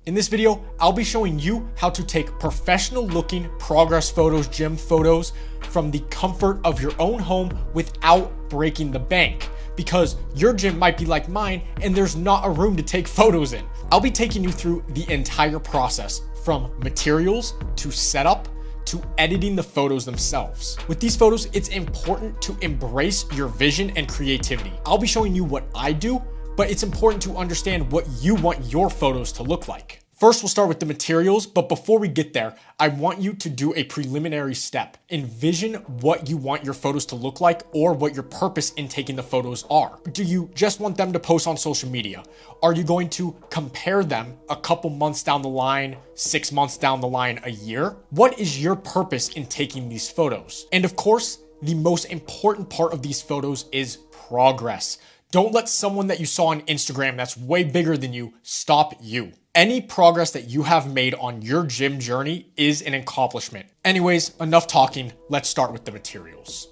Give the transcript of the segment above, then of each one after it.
In this video, I'll be showing you how to take professional looking progress photos, gym photos from the comfort of your own home without breaking the bank. Because your gym might be like mine and there's not a room to take photos in. I'll be taking you through the entire process from materials to setup to editing the photos themselves. With these photos, it's important to embrace your vision and creativity. I'll be showing you what I do, but it's important to understand what you want your photos to look like. First, we'll start with the materials, but before we get there, I want you to do a preliminary step. Envision what you want your photos to look like or what your purpose in taking the photos are. Do you just want them to post on social media? Are you going to compare them a couple months down the line, 6 months down the line, a year? What is your purpose in taking these photos? And of course, the most important part of these photos is progress. Don't let someone that you saw on Instagram that's way bigger than you stop you. Any progress that you have made on your gym journey is an accomplishment. Anyways, enough talking. Let's start with the materials.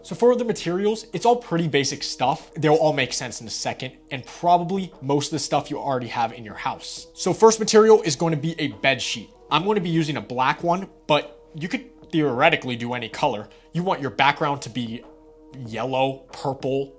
So for the materials, it's all pretty basic stuff. They'll all make sense in a second, and probably most of the stuff you already have in your house. So first material is going to be a bed sheet. I'm going to be using a black one, but you could theoretically do any color. You want your background to be yellow, purple,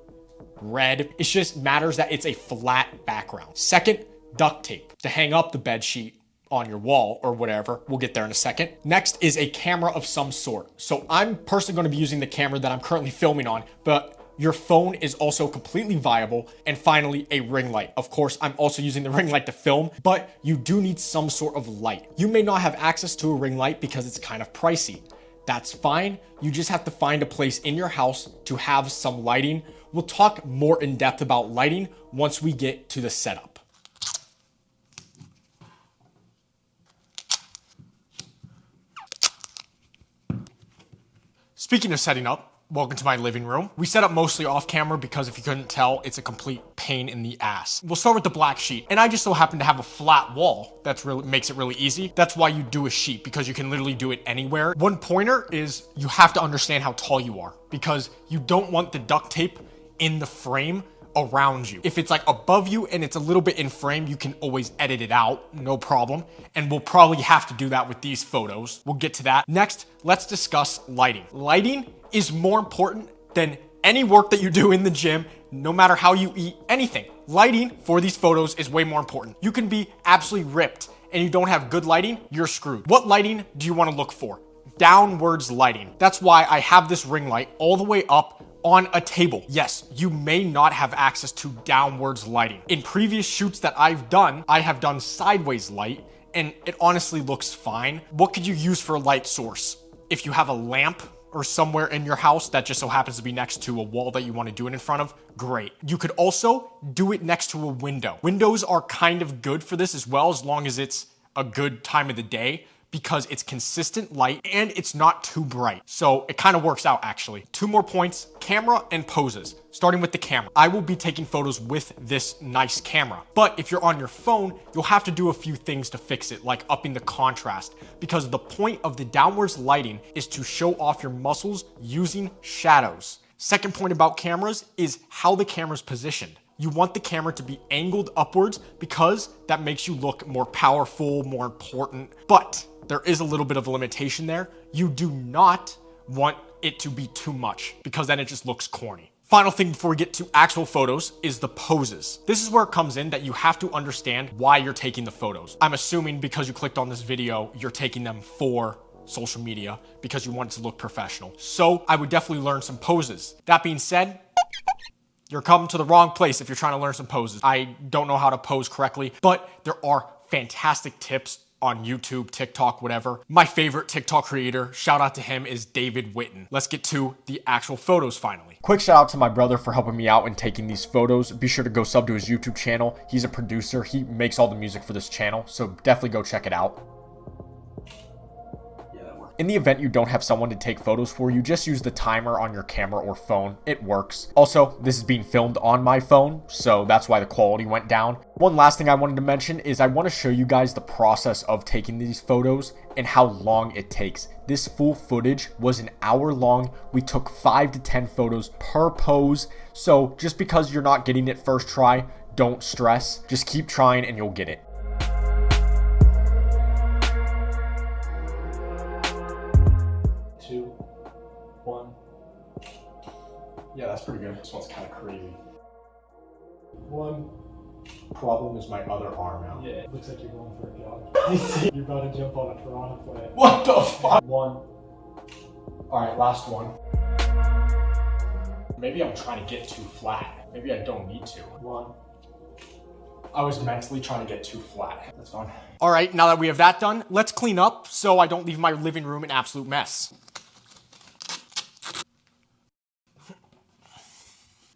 red. It just matters that it's a flat background. Second, duct tape to hang up the bed sheet on your wall or whatever. We'll get there in a second. Next is a camera of some sort. So I'm personally going to be using the camera that I'm currently filming on, but your phone is also completely viable. And finally, a ring light. Of course, I'm also using the ring light to film, but you do need some sort of light. You may not have access to a ring light because it's kind of pricey. That's fine. You just have to find a place in your house to have some lighting. We'll talk more in depth about lighting once we get to the setup. Speaking of setting up, welcome to my living room. We set up mostly off camera because if you couldn't tell, it's a complete pain in the ass. We'll start with the black sheet. And I just so happen to have a flat wall. That's really makes it really easy. That's why you do a sheet, because you can literally do it anywhere. One pointer is you have to understand how tall you are, because you don't want the duct tape in the frame around you. If it's like above you and it's a little bit in frame, you can always edit it out, no problem. And we'll probably have to do that with these photos. We'll get to that. Next, let's discuss lighting. Lighting is more important than any work that you do in the gym, no matter how you eat, anything. Lighting for these photos is way more important. You can be absolutely ripped and you don't have good lighting, you're screwed. What lighting do you want to look for? Downwards lighting. That's why I have this ring light all the way up on a table. Yes, you may not have access to downwards lighting. In previous shoots that I've done, I have done sideways light and it honestly looks fine. What could you use for a light source? If you have a lamp or somewhere in your house that just so happens to be next to a wall that you want to do it in front of, great. You could also do it next to a window. Windows are kind of good for this as well, as long as it's a good time of the day, because it's consistent light and it's not too bright. So it kind of works out actually. 2 more points, camera and poses. Starting with the camera. I will be taking photos with this nice camera, but if you're on your phone, you'll have to do a few things to fix it, like upping the contrast, because the point of the downwards lighting is to show off your muscles using shadows. Second point about cameras is how the camera's positioned. You want the camera to be angled upwards because that makes you look more powerful, more important, but there is a little bit of a limitation there. You do not want it to be too much because then it just looks corny. Final thing before we get to actual photos is the poses. This is where it comes in that you have to understand why you're taking the photos. I'm assuming because you clicked on this video, you're taking them for social media because you want it to look professional. So I would definitely learn some poses. That being said, you're coming to the wrong place if you're trying to learn some poses. I don't know how to pose correctly, but there are fantastic tips on YouTube, TikTok, whatever. My favorite TikTok creator, shout out to him, is David Witten. Let's get to the actual photos finally. Quick shout out to my brother for helping me out in taking these photos. Be sure to go sub to his YouTube channel. He's a producer. He makes all the music for this channel, so definitely go check it out. In the event you don't have someone to take photos for you, just use the timer on your camera or phone. It works. Also, this is being filmed on my phone, so that's why the quality went down. One last thing I wanted to mention is I want to show you guys the process of taking these photos and how long it takes. This full footage was an hour long. We took 5 to 10 photos per pose. So just because you're not getting it first try, Don't stress. Just keep trying and you'll get it. Two, one. Yeah, that's pretty good. This one's kind of crazy. One. Problem is my other arm out. Yeah, it looks like you're going for a jog. You're about to jump on a piranha plant. What the fuck? One. Alright, last one. Maybe I'm trying to get too flat. Maybe I don't need to. One. I was mentally trying to get too flat. That's fine. Alright, now that we have that done, let's clean up so I don't leave my living room an absolute mess.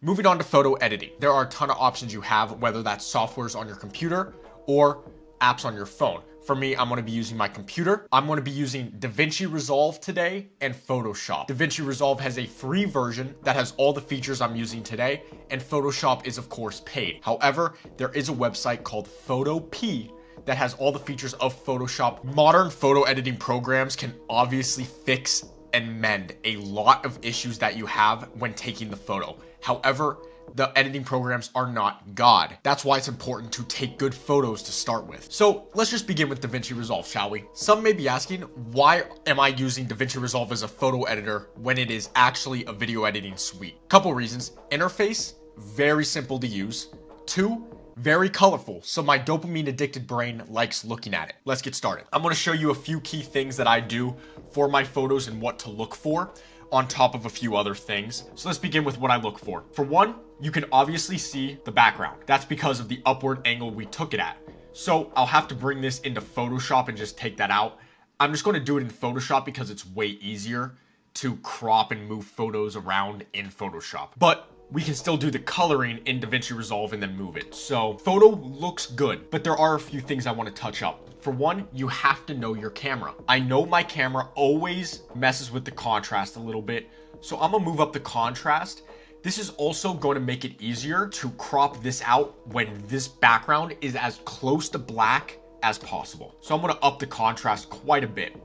Moving on to photo editing. There are a ton of options you have, whether that's softwares on your computer or apps on your phone. For me, I'm going to be using my computer. I'm going to be using Davinci Resolve today and Photoshop. Davinci Resolve has a free version that has all the features I'm using today, and Photoshop is of course paid. However, there is a website called Photopea that has all the features of Photoshop. Modern photo editing programs can obviously fix and mend a lot of issues that you have when taking the photo. However, the editing programs are not God. That's why it's important to take good photos to start with. So let's just begin with Davinci Resolve, shall we? Some may be asking, why am I using Davinci Resolve as a photo editor when it is actually a video editing suite? Couple reasons. Interface, very simple to use. 2, very colorful, so my dopamine addicted brain likes looking at it. Let's get started. I'm gonna show you a few key things that I do for my photos and what to look for, on top of a few other things. So let's begin with what I look for. For one, you can obviously see the background. That's because of the upward angle we took it at. So I'll have to bring this into Photoshop and just take that out. I'm just going to do it in Photoshop because it's way easier to crop and move photos around in Photoshop. But we can still do the coloring in Davinci Resolve and then move it. So photo looks good, but there are a few things I want to touch up. For one, you have to know your camera. I know my camera always messes with the contrast a little bit, so I'm gonna move up the contrast. This is also going to make it easier to crop this out when this background is as close to black as possible. So I'm gonna up the contrast quite a bit.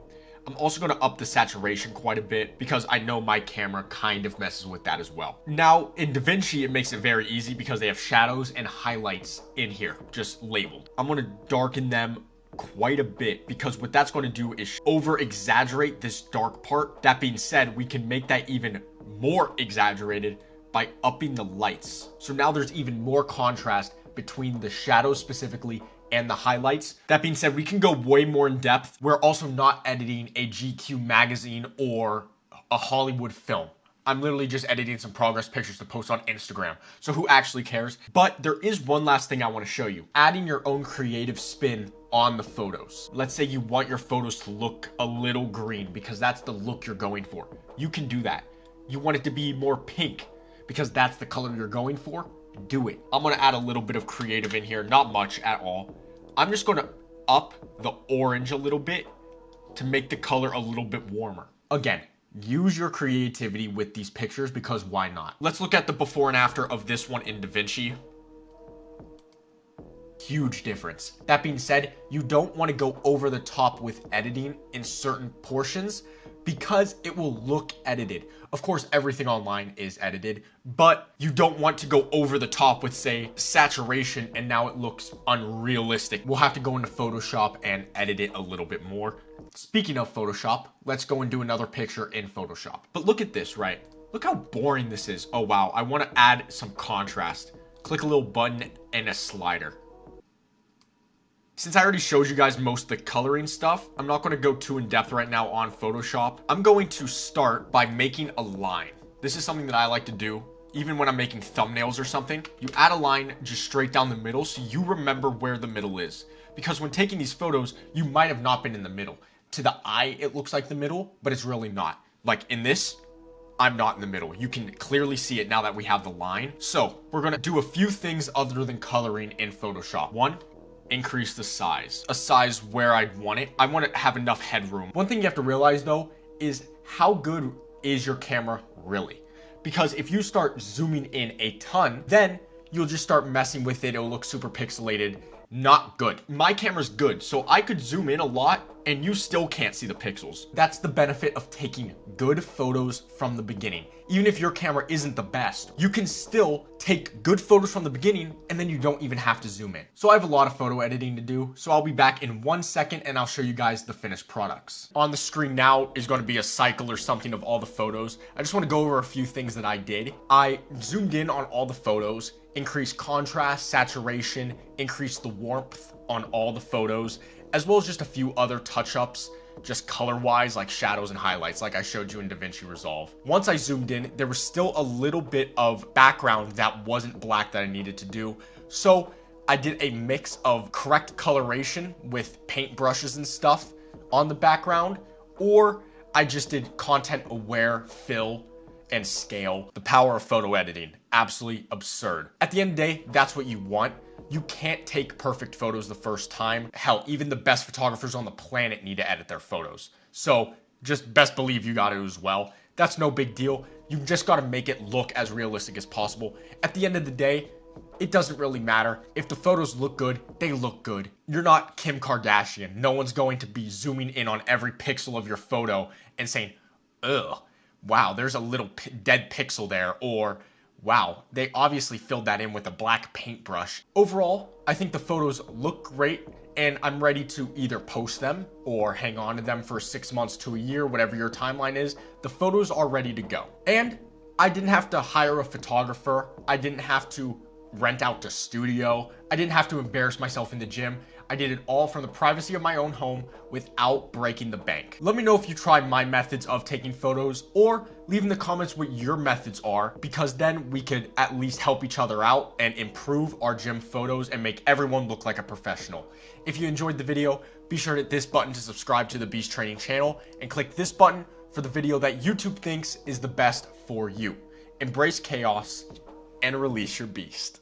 I'm also going to up the saturation quite a bit because I know my camera kind of messes with that as well. Now in DaVinci, it makes it very easy because they have shadows and highlights in here, just labeled. I'm going to darken them quite a bit because what that's going to do is over exaggerate this dark part. That being said, we can make that even more exaggerated by upping the lights. So now there's even more contrast between the shadows specifically and the highlights. That being said, we can go way more in depth. We're also not editing a GQ magazine or a Hollywood film. I'm literally just editing some progress pictures to post on Instagram. So who actually cares? But there is one last thing I want to show you. Adding your own creative spin on the photos. Let's say you want your photos to look a little green because that's the look you're going for. You can do that. You want it to be more pink because that's the color you're going for. Do it. I'm going to add a little bit of creative in here, not much at all. I'm just going to up the orange a little bit to make the color a little bit warmer. Again, use your creativity with these pictures because why not? Let's look at the before and after of this one in DaVinci. Huge difference. That being said, you don't want to go over the top with editing in certain portions because it will look edited. Of course, everything online is edited, but you don't want to go over the top with, say, saturation, and now it looks unrealistic. We'll have to go into Photoshop and edit it a little bit more. Speaking of Photoshop, let's go and do another picture in Photoshop. But look at this, right? Look how boring this is. Oh, wow. I want to add some contrast. Click a little button and a slider. Since I already showed you guys most of the coloring stuff, I'm not going to go too in depth right now on Photoshop. I'm going to start by making a line. This is something that I like to do. Even when I'm making thumbnails or something, you add a line just straight down the middle so you remember where the middle is. Because when taking these photos, you might have not been in the middle. To the eye, it looks like the middle, but it's really not. Like in this, I'm not in the middle. You can clearly see it now that we have the line. So we're going to do a few things other than coloring in Photoshop. One, increase the size. A size where I want it. I want to have enough headroom. One thing you have to realize though is how good is your camera really? Because if you start zooming in a ton, then you'll just start messing with it. It'll look super pixelated not good. My camera's good, so I could zoom in a lot and you still can't see the pixels. That's the benefit of taking good photos from the beginning. Even if your camera isn't the best, you can still take good photos from the beginning and then you don't even have to zoom in. So I have a lot of photo editing to do, so I'll be back in 1 second and I'll show you guys the finished products. On the screen now is going to be a cycle or something of all the photos. I just want to go over a few things that I did. I zoomed in on all the photos, increased contrast, saturation, increased the warmth on all the photos, as well as just a few other touch-ups, just color-wise, like shadows and highlights, like I showed you in Davinci Resolve. Once I zoomed in, there was still a little bit of background that wasn't black that I needed to do. So I did a mix of correct coloration with paint brushes and stuff on the background, or I just did content-aware fill and scale. The power of photo editing, absolutely absurd. At the end of the day, that's what you want. You can't take perfect photos the first time. Hell, even the best photographers on the planet need to edit their photos. So just best believe you got it as well. That's no big deal. You just got to make it look as realistic as possible. At the end of the day, it doesn't really matter. If the photos look good, they look good. You're not Kim Kardashian. No one's going to be zooming in on every pixel of your photo and saying, ugh, wow, there's a little dead pixel there, or wow, they obviously filled that in with a black paintbrush. Overall, I think the photos look great, and I'm ready to either post them or hang on to them for 6 months to a year, whatever your timeline is. The photos are ready to go. And I didn't have to hire a photographer. I didn't have to rent out the studio. I didn't have to embarrass myself in the gym. I did it all from the privacy of my own home without breaking the bank. Let me know if you tried my methods of taking photos, or leave in the comments what your methods are, because then we could at least help each other out and improve our gym photos and make everyone look like a professional. If you enjoyed the video, be sure to hit this button to subscribe to the Beast Training channel, and click this button for the video that YouTube thinks is the best for you. Embrace chaos and release your beast.